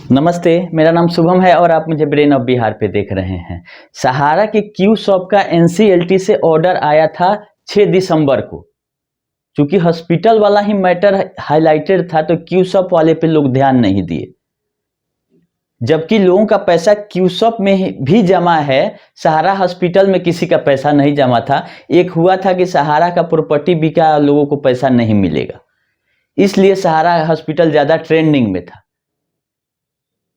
नमस्ते, मेरा नाम शुभम है और आप मुझे ब्रेन ऑफ बिहार पे देख रहे हैं। सहारा के क्यू शॉप का एनसीएलटी से ऑर्डर आया था 6 दिसंबर को। चूंकि हॉस्पिटल वाला ही मैटर हाईलाइटेड था तो क्यू शॉप वाले पे लोग ध्यान नहीं दिए, जबकि लोगों का पैसा क्यू शॉप में भी जमा है। सहारा हॉस्पिटल में किसी का पैसा नहीं जमा था। एक हुआ था कि सहारा का प्रॉपर्टी बिका, लोगों को पैसा नहीं मिलेगा, इसलिए सहारा हॉस्पिटल ज्यादा ट्रेंडिंग में था।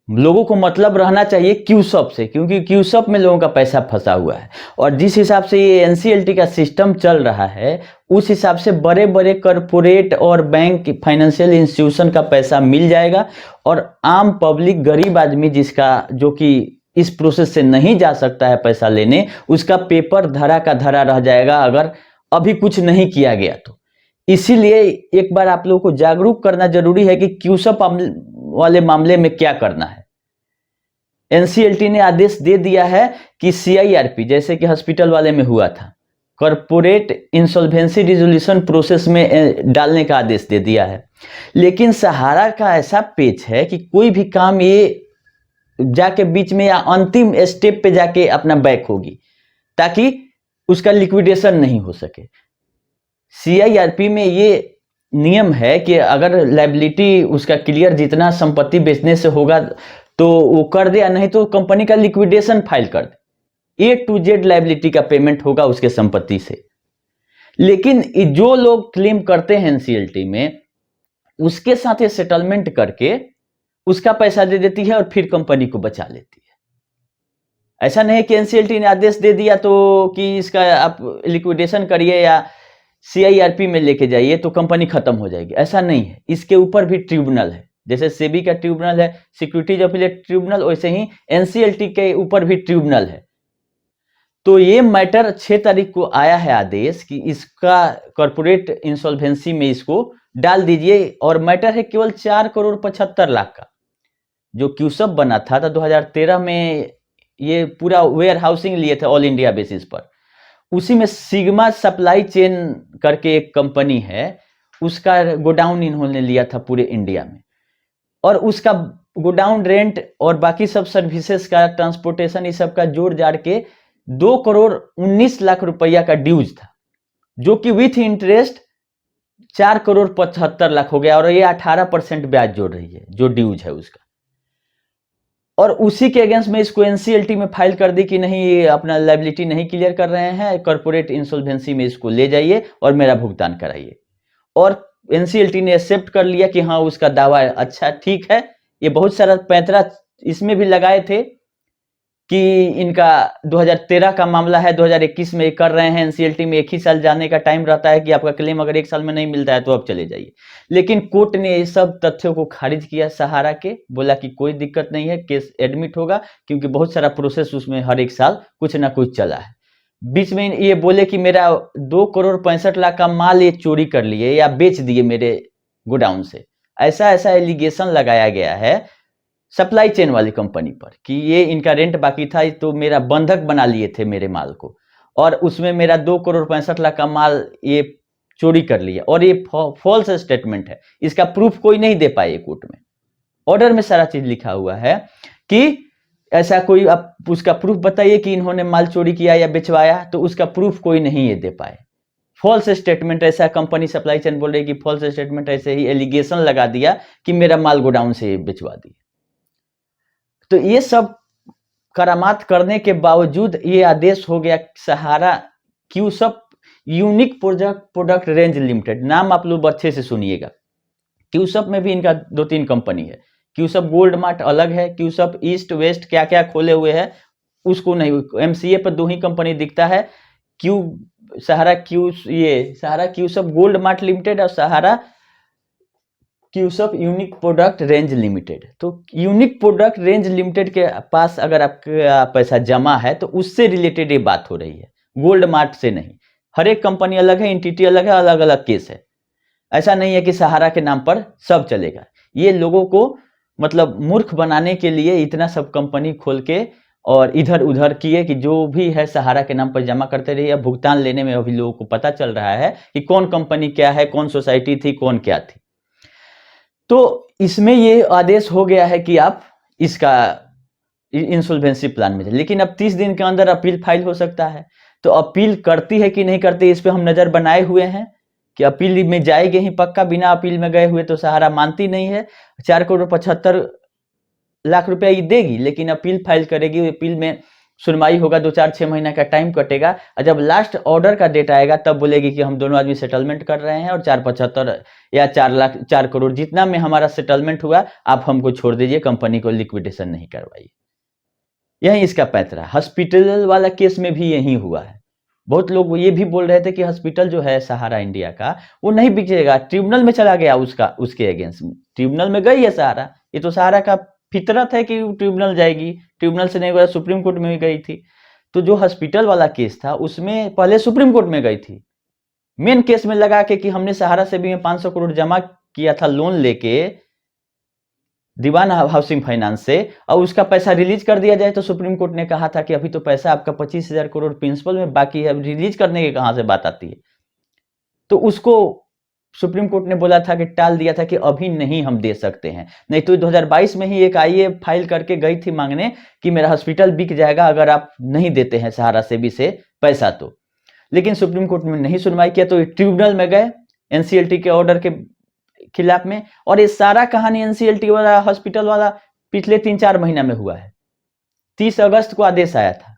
लोगों को मतलब रहना चाहिए क्यूशॉप से, क्योंकि क्यूशॉप में लोगों का पैसा फंसा हुआ है। और जिस हिसाब से ये एनसीएलटी का सिस्टम चल रहा है, उस हिसाब से बड़े बड़े कॉरपोरेट और बैंक फाइनेंशियल इंस्टीट्यूशन का पैसा मिल जाएगा और आम पब्लिक गरीब आदमी जो कि इस प्रोसेस से नहीं जा सकता है पैसा लेने, उसका पेपर धरा का धरा रह जाएगा अगर अभी कुछ नहीं किया गया तो। इसीलिए एक बार आप लोगों को जागरूक करना जरूरी है कि क्यूशॉप वाले मामले में क्या करना है। एनसीएलटी ने आदेश दे दिया है कि सीआईआरपी, जैसे कि हॉस्पिटल वाले में हुआ था, कॉर्पोरेट इंसॉल्वेंसी रिजोल्यूशन प्रोसेस में डालने का आदेश दे दिया है। लेकिन सहारा का ऐसा पेच है कि कोई भी काम ये जाके बीच में या अंतिम स्टेप पे जाके अपना बैक होगी, ताकि उसका लिक्विडेशन नहीं हो सके। सीआईआरपी में ये नियम है कि अगर लायबिलिटी उसका क्लियर जितना संपत्ति बेचने से होगा तो वो कर दे, या नहीं तो कंपनी का लिक्विडेशन फाइल कर दे। A to Z लायबिलिटी का पेमेंट होगा उसके संपत्ति से। लेकिन जो लोग क्लेम करते हैं एनसीएलटी में, उसके साथ ये सेटलमेंट करके उसका पैसा दे देती है और फिर कंपनी को बचा लेती है। ऐसा नहीं कि एनसीएलटी ने आदेश दे दिया तो कि इसका आप लिक्विडेशन करिए या सीआईआरपी में लेके जाइए तो कंपनी खत्म हो जाएगी, ऐसा नहीं है। इसके ऊपर भी ट्रिब्यूनल है, जैसे सेबी का ट्रिब्यूनल है, सिक्योरिटीज अपीलेट ट्रिब्यूनल, वैसे ही एनसीएलटी के ऊपर भी ट्रिब्यूनल है। तो ये मैटर 6 तारीख को आया है आदेश कि इसका कॉर्पोरेट इंसॉल्वेंसी में इसको डाल दीजिए। और मैटर है केवल 4 करोड़ 75 लाख का। जो क्यूशॉप बना था 2013 में, ये पूरा वेयर हाउसिंग लिए थे ऑल इंडिया बेसिस पर। उसी में सिग्मा सप्लाई चेन करके एक कंपनी है, उसका गोडाउन इन्होंने लिया था पूरे इंडिया में। और उसका गोडाउन रेंट और बाकी सब सर्विसेज का, ट्रांसपोर्टेशन, इस सब का जोड़ जाड़ के 2 करोड़ 19 लाख रुपया का ड्यूज था, जो कि विथ इंटरेस्ट 4 करोड़ 75 लाख हो गया। और ये 18% ब्याज जोड़ रही है जो ड्यूज है उसका। और उसी के अगेंस्ट में इसको एनसीएलटी में फाइल कर दी कि नहीं, ये अपना लायबिलिटी नहीं क्लियर कर रहे हैं, कॉर्पोरेट इंसॉल्वेंसी में इसको ले जाइए और मेरा भुगतान कराइए। और एनसीएलटी ने एक्सेप्ट कर लिया कि हाँ, उसका दावा अच्छा ठीक है। ये बहुत सारा पैंतरा इसमें भी लगाए थे कि इनका 2013 का मामला है, 2021 में कर रहे हैं। एनसीएलटी में 1 ही साल जाने का टाइम रहता है कि आपका क्लेम अगर 1 साल में नहीं मिलता है तो अब चले जाइए। लेकिन कोर्ट ने ये सब तथ्यों को खारिज किया सहारा के, बोला कि कोई दिक्कत नहीं है, केस एडमिट होगा, क्योंकि बहुत सारा प्रोसेस उसमें हर 1 साल कुछ ना कुछ चला है। बीच में ये बोले कि मेरा 2 करोड़ 65 लाख का माल ये चोरी कर लिए या बेच दिए मेरे गोडाउन से, ऐसा एलिगेशन लगाया गया है सप्लाई चेन वाली कंपनी पर कि ये इनका रेंट बाकी था तो मेरा बंधक बना लिए थे मेरे माल को, और उसमें मेरा 2 करोड़ 65 लाख का माल ये चोरी कर लिया। और ये फॉल्स स्टेटमेंट है, इसका प्रूफ कोई नहीं दे पाए कोर्ट में। ऑर्डर में सारा चीज लिखा हुआ है कि ऐसा कोई, आप उसका प्रूफ बताइए कि इन्होंने माल चोरी किया या बेचवाया, तो उसका प्रूफ कोई नहीं ये दे पाए। फॉल्स स्टेटमेंट, ऐसा कंपनी सप्लाई चेन बोल रही कि फॉल्स स्टेटमेंट, ऐसे ही एलिगेशन लगा दिया कि मेरा माल गोडाउन से बेचवा दिया। तो ये सब करामात करने के बावजूद ये आदेश हो गया। सहारा क्यूशॉप यूनिक प्रोडक्ट रेंज लिमिटेड, नाम आप लोग अच्छे से सुनिएगा। क्यूशॉप में भी इनका 2-3 कंपनी है। क्यूशॉप गोल्ड मार्ट अलग है, क्यूशॉप ईस्ट वेस्ट क्या क्या खोले हुए हैं उसको नहीं। एमसीए पर 2 ही कंपनी दिखता है, सहारा क्यूशॉप गोल्ड मार्ट लिमिटेड और सहारा क्यूशॉप यूनिक प्रोडक्ट रेंज लिमिटेड। तो यूनिक प्रोडक्ट रेंज लिमिटेड के पास अगर आपका पैसा जमा है तो उससे रिलेटेड ये बात हो रही है, गोल्ड मार्ट से नहीं। हर एक कंपनी अलग है, एंटिटी अलग है, अलग अलग केस है। ऐसा नहीं है कि सहारा के नाम पर सब चलेगा। ये लोगों को मतलब मूर्ख बनाने के लिए इतना सब कंपनी खोल के और इधर उधर किए कि जो भी है सहारा के नाम पर जमा करते रहिए। भुगतान लेने में अभी लोगों को पता चल रहा है कि कौन कंपनी क्या है, कौन सोसाइटी थी, कौन क्या थी। तो इसमें ये आदेश हो गया है कि आप इसका इंसॉल्वेंसी प्लान में, लेकिन अब 30 दिन के अंदर अपील फाइल हो सकता है। तो अपील करती है कि नहीं करती, इस पे हम नजर बनाए हुए हैं कि अपील में जाएगी ही पक्का, बिना अपील में गए हुए तो सहारा मानती नहीं है। 4,75,00,000 रुपया ये देगी, लेकिन अपील फाइल करेगी, अपील में सुनवाई होगा, 2-4-6 महीना का टाइम कटेगा, और जब लास्ट ऑर्डर का डेट आएगा तब बोलेगी कि हम दोनों आदमी सेटलमेंट कर रहे हैं और 4,75,00,000 या 4 लाख 4 करोड़ जितना में हमारा सेटलमेंट हुआ, आप हमको छोड़ दीजिए, कंपनी को लिक्विडेशन नहीं करवाइए। यही इसका पैंतरा। हॉस्पिटल वाला केस में भी यही हुआ है। बहुत लोग ये भी बोल रहे थे कि हॉस्पिटल जो है सहारा इंडिया का, वो नहीं बिकेगा, ट्रिब्यूनल में चला गया, उसके अगेंस्ट ट्रिब्यूनल में गई है सहारा। ये तो सहारा का फितरत है कि ट्रिब्यूनल जाएगी, ट्रिब्यूनल से नहीं हुआ सुप्रीम कोर्ट में भी गई थी। तो जो हॉस्पिटल वाला केस था उसमें पहले सुप्रीम कोर्ट में गई थी, मेन केस में लगा के कि हमने सहारा से भी 500 करोड़ जमा किया था लोन लेके दीवान हाउसिंग फाइनेंस से, और उसका पैसा रिलीज कर दिया जाए। तो सुप्रीम कोर्ट ने कहा था कि अभी तो पैसा आपका 25,000 करोड़ प्रिंसिपल में बाकी है, रिलीज करने की कहां से बात आती है। तो उसको सुप्रीम कोर्ट ने बोला था कि टाल दिया था कि अभी नहीं हम दे सकते हैं, नहीं तो 2022 में ही एक आईए फाइल करके गई थी मांगने कि मेरा हॉस्पिटल बिक जाएगा अगर आप नहीं देते हैं सहारा सेबी से पैसा तो। लेकिन सुप्रीम कोर्ट में नहीं सुनवाई किया, तो ट्रिब्यूनल में गए एनसीएलटी के ऑर्डर के खिलाफ में। और ये सारा कहानी एनसीएलटी वाला हॉस्पिटल वाला पिछले 3-4 महीना में हुआ है। 30 अगस्त को आदेश आया था।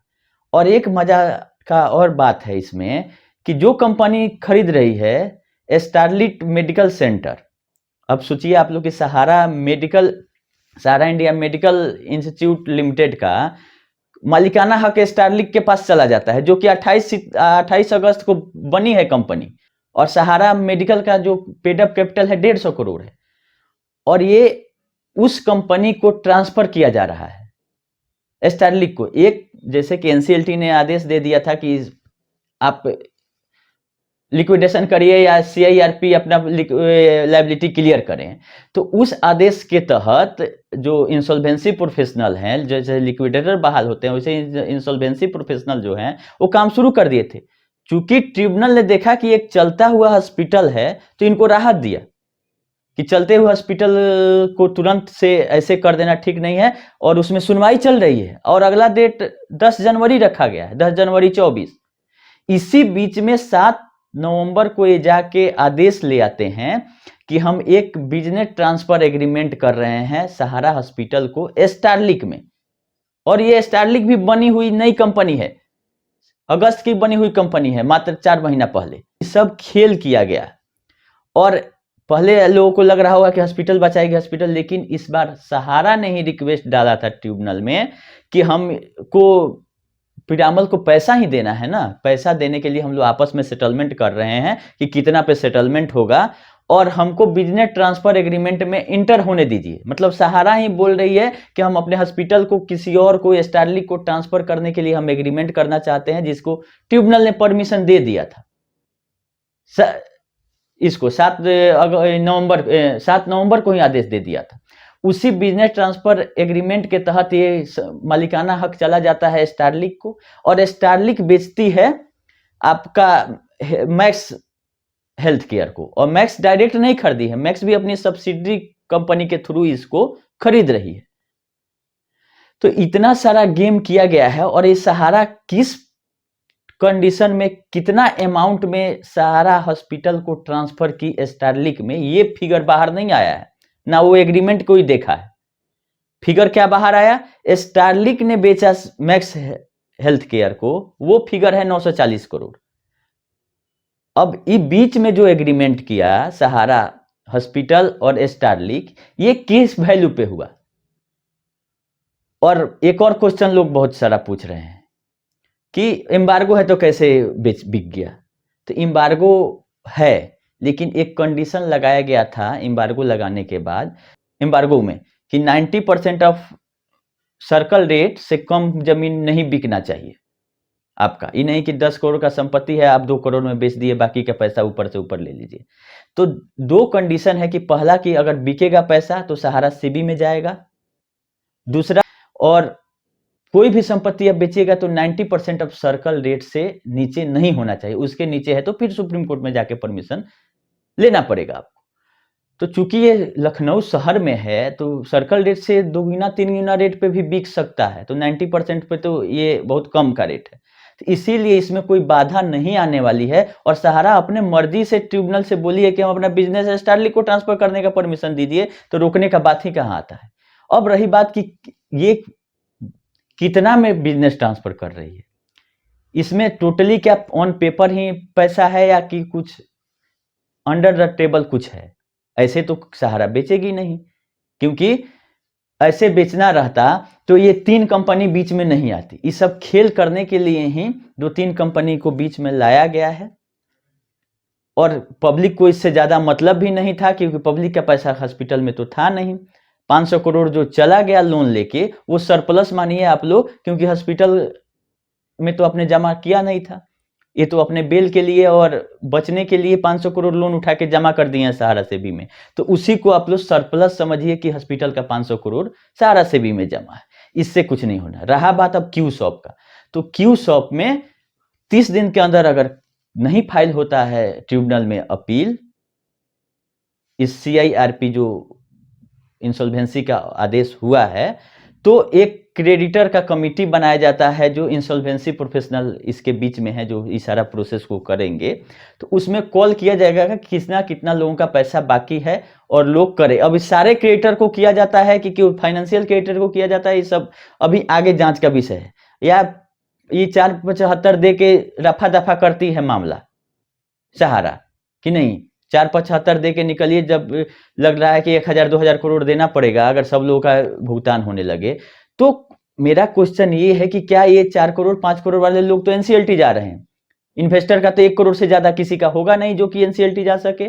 और एक मजा का और बात है इसमें कि जो कंपनी खरीद रही है स्टारलिट मेडिकल सेंटर, अब सोचिए आप लोग कि सहारा इंडिया मेडिकल इंस्टीट्यूट लिमिटेड का मालिकाना हक स्टारलिट के पास चला जाता है, जो कि 28 अगस्त को बनी है कंपनी। और सहारा मेडिकल का जो पेड अप कैपिटल है 150 करोड़ है, और ये उस कंपनी को ट्रांसफर किया जा रहा है स्टारलिट को। एक जैसे कि एनसीएलटी ने आदेश दे दिया था कि आप लिक्विडेशन करिए या सीआईआरपी अपना लायबिलिटी क्लियर करें, तो उस आदेश के तहत जो इंसॉल्वेंसी प्रोफेशनल हैं, जैसे लिक्विडेटर बहाल होते हैं वैसे इंसॉल्वेंसी प्रोफेशनल जो हैं वो काम शुरू कर दिए थे। चूंकि ट्रिब्यूनल ने देखा कि एक चलता हुआ हॉस्पिटल है तो इनको राहत दिया कि चलते हुए हॉस्पिटल को तुरंत से ऐसे कर देना ठीक नहीं है, और उसमें सुनवाई चल रही है और अगला डेट 10 जनवरी रखा गया है, 10 जनवरी 24। इसी बीच में 7 नवंबर को ये जाके आदेश ले आते हैं कि हम एक बिजनेस ट्रांसफर एग्रीमेंट कर रहे हैं सहारा हॉस्पिटल को स्टारलिट में। और ये स्टारलिट भी बनी हुई नई कंपनी है, अगस्त की बनी हुई कंपनी है, मात्र 4 महीना पहले। सब खेल किया गया। और पहले लोगों को लग रहा होगा कि हॉस्पिटल बचाएगी हॉस्पिटल, लेकिन इस बार सहारा ने ही रिक्वेस्ट डाला था ट्रिब्यूनल में कि हमको पिरामल को पैसा ही देना है ना, पैसा देने के लिए हम लोग आपस में सेटलमेंट कर रहे हैं कि कितना पे सेटलमेंट होगा, और हमको बिजनेस ट्रांसफर एग्रीमेंट में इंटर होने दीजिए। मतलब सहारा ही बोल रही है कि हम अपने हॉस्पिटल को किसी और को स्टारलिट को ट्रांसफर करने के लिए हम एग्रीमेंट करना चाहते हैं, जिसको ट्रिब्यूनल ने परमिशन दे दिया था। इसको 7 नवंबर को ही आदेश दे दिया था। उसी बिजनेस ट्रांसफर एग्रीमेंट के तहत ये मालिकाना हक चला जाता है स्टारलिट को, और स्टारलिट बेचती है आपका मैक्स हेल्थ केयर को। और मैक्स डायरेक्ट नहीं खरीदी है, मैक्स भी अपनी सब्सिडरी कंपनी के थ्रू इसको खरीद रही है। तो इतना सारा गेम किया गया है। और ये सहारा किस कंडीशन में कितना अमाउंट में सहारा हॉस्पिटल को ट्रांसफर की स्टारलिट में, ये फिगर बाहर नहीं आया है, ना वो एग्रीमेंट कोई देखा है। फिगर क्या बाहर आया, स्टारलिट ने बेचा मैक्स हेल्थ केयर को, वो फिगर है 940 करोड़। अब इस बीच में जो एग्रीमेंट किया सहारा हॉस्पिटल और स्टारलिट, ये किस वैल्यू पे हुआ। और एक और क्वेश्चन लोग बहुत सारा पूछ रहे हैं कि एम्बार्गो है तो कैसे बिक गया। तो एम्बार्गो है, लेकिन एक कंडीशन लगाया गया था एम्बार्गो लगाने के बाद, एम्बार्गो में कि 90% ऑफ सर्कल रेट से कम जमीन नहीं बिकना चाहिए आपका। ये नहीं कि 10 करोड़ का संपत्ति है, आप 2 करोड़ में बेच दिए, बाकी का पैसा ऊपर से ऊपर ले लीजिए। तो 2 कंडीशन है कि पहला कि अगर बिकेगा पैसा तो सहारा सेबी में जाएगा, दूसरा, और कोई भी संपत्ति आप बेचिएगा तो 90% ऑफ सर्कल रेट से नीचे नहीं होना चाहिए, उसके नीचे है तो फिर सुप्रीम कोर्ट में जाके परमिशन लेना पड़ेगा आपको। तो चूंकि ये लखनऊ शहर में है तो सर्कल रेट से 2 गुना 3 गुना रेट पे भी बिक सकता है, तो 90% पे तो ये बहुत कम का रेट है। तो इसीलिए इसमें कोई बाधा नहीं आने वाली है और सहारा अपने मर्जी से ट्रिब्यूनल से बोली है कि हम अपना बिजनेस स्टारलिंक को ट्रांसफर करने का परमिशन दीजिए, तो रोकने का बात ही कहाँ आता है। अब रही बात कि ये कितना में बिजनेस ट्रांसफर कर रही है, इसमें टोटली क्या ऑन पेपर ही पैसा है या कि कुछ अंडर द टेबल कुछ है, ऐसे तो सहारा बेचेगी नहीं, क्योंकि ऐसे बेचना रहता तो ये 3 कंपनी बीच में नहीं आती। ये सब खेल करने के लिए ही 2-3 कंपनी को बीच में लाया गया है और पब्लिक को इससे ज्यादा मतलब भी नहीं था, क्योंकि पब्लिक का पैसा हॉस्पिटल में तो था नहीं। 500 करोड़ जो चला गया लोन लेके वो सरप्लस मानिए आप लोग, क्योंकि हॉस्पिटल में तो आपने जमा किया नहीं था, ये तो अपने बेल के लिए और बचने के लिए 500 करोड़ लोन उठा के जमा कर दिए हैं सहारा सेबी में, तो उसी को आप लोग सरप्लस समझिए कि हॉस्पिटल का 500 करोड़ सहारा सेबी में जमा है, इससे कुछ नहीं होना। रहा बात अब क्यू शॉप का, तो क्यू शॉप में 30 दिन के अंदर अगर नहीं फाइल होता है ट्रिब्यूनल में अपील, इस CIRP जो इंसॉल्वेंसी का आदेश हुआ है, तो एक क्रेडिटर का कमिटी बनाया जाता है जो इंसॉल्वेंसी प्रोफेशनल इसके बीच में है, जो इस सारा प्रोसेस को करेंगे। तो उसमें कॉल किया जाएगा कि कितना कितना लोगों का पैसा बाकी है और लोग करे। अब इस सारे क्रेडिटर को किया जाता है कि फाइनेंशियल क्रेडिटर को किया जाता है, ये सब अभी आगे जांच का विषय है, या ये 475 दे के रफा दफा करती है मामला सहारा कि नहीं, 475 दे के निकलिए, जब लग रहा है कि 1000-2000 करोड़ देना पड़ेगा अगर सब लोगों का भुगतान होने लगे। तो मेरा क्वेश्चन ये है कि क्या ये 4 करोड़ 5 करोड़ वाले लोग तो NCLT जा रहे हैं, इन्वेस्टर का तो 1 करोड़ से ज्यादा किसी का होगा नहीं जो कि NCLT जा सके,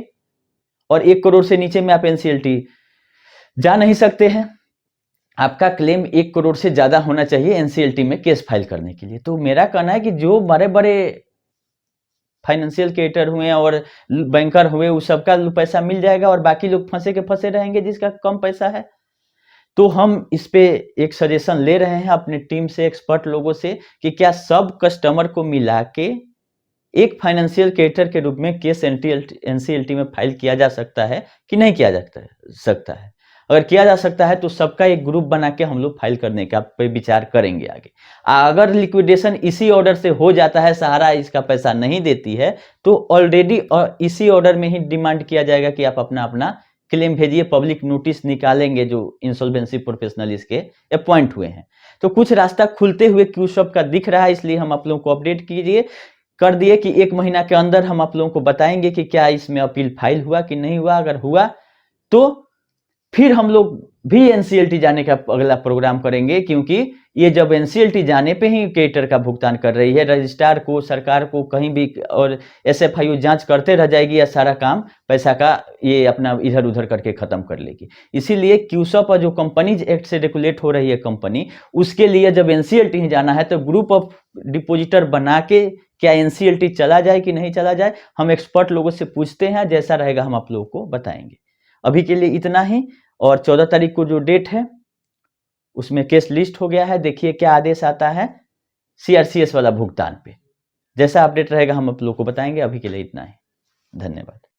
और 1 करोड़ से नीचे में आप NCLT जा नहीं सकते हैं। आपका क्लेम 1 करोड़ से ज्यादा होना चाहिए NCLT में केस फाइल करने के लिए। तो मेरा कहना है कि जो बड़े बड़े फाइनेंशियल क्रिएटर हुए और बैंकर हुए, उस सबका पैसा मिल जाएगा और बाकी लोग फंसे के फंसे रहेंगे जिसका कम पैसा है। तो हम इस पे एक सजेशन ले रहे हैं अपनी टीम से, एक्सपर्ट लोगों से, कि क्या सब कस्टमर को मिला के एक फाइनेंशियल क्रिएटर के रूप में केस NCLT में फाइल किया जा सकता है कि नहीं किया जा सकता है। अगर किया जा सकता है तो सबका एक ग्रुप बना के हम लोग फाइल करने का पे विचार करेंगे आगे। अगर लिक्विडेशन इसी ऑर्डर से हो जाता है, सहारा इसका पैसा नहीं देती है, तो ऑलरेडी इसी ऑर्डर में ही डिमांड किया जाएगा कि आप अपना अपना क्लेम भेजिए, पब्लिक नोटिस निकालेंगे जो इंसॉल्वेंसी प्रोफेशनल इसके अपॉइंट हुए हैं। तो कुछ रास्ता खुलते हुए क्यू शॉप का दिख रहा है, इसलिए हम आप लोगों को अपडेट कर दिए कि 1 महीना के अंदर हम आप लोगों को बताएंगे कि क्या इसमें अपील फाइल हुआ कि नहीं हुआ। अगर हुआ तो फिर हम लोग भी NCLT जाने का अगला प्रोग्राम करेंगे, क्योंकि ये जब NCLT जाने पे ही क्रेडिटर का भुगतान कर रही है, रजिस्ट्रार को, सरकार को कहीं भी, और SFIO जांच करते रह जाएगी या सारा काम पैसा का ये अपना इधर उधर करके खत्म कर लेगी। इसीलिए क्यूसॉप जो कंपनीज एक्ट से रेगुलेट हो रही है कंपनी, उसके लिए जब NCLT ही जाना है तो ग्रुप ऑफ डिपोजिटर बना के क्या NCLT चला जाए कि नहीं चला जाए, हम एक्सपर्ट लोगों से पूछते हैं, जैसा रहेगा हम आप लोगों को बताएंगे। अभी के लिए इतना ही, और 14 तारीख को जो डेट है उसमें केस लिस्ट हो गया है, देखिए क्या आदेश आता है CRCS वाला भुगतान पे। जैसा अपडेट रहेगा हम आप लोग को बताएंगे। अभी के लिए इतना ही, धन्यवाद।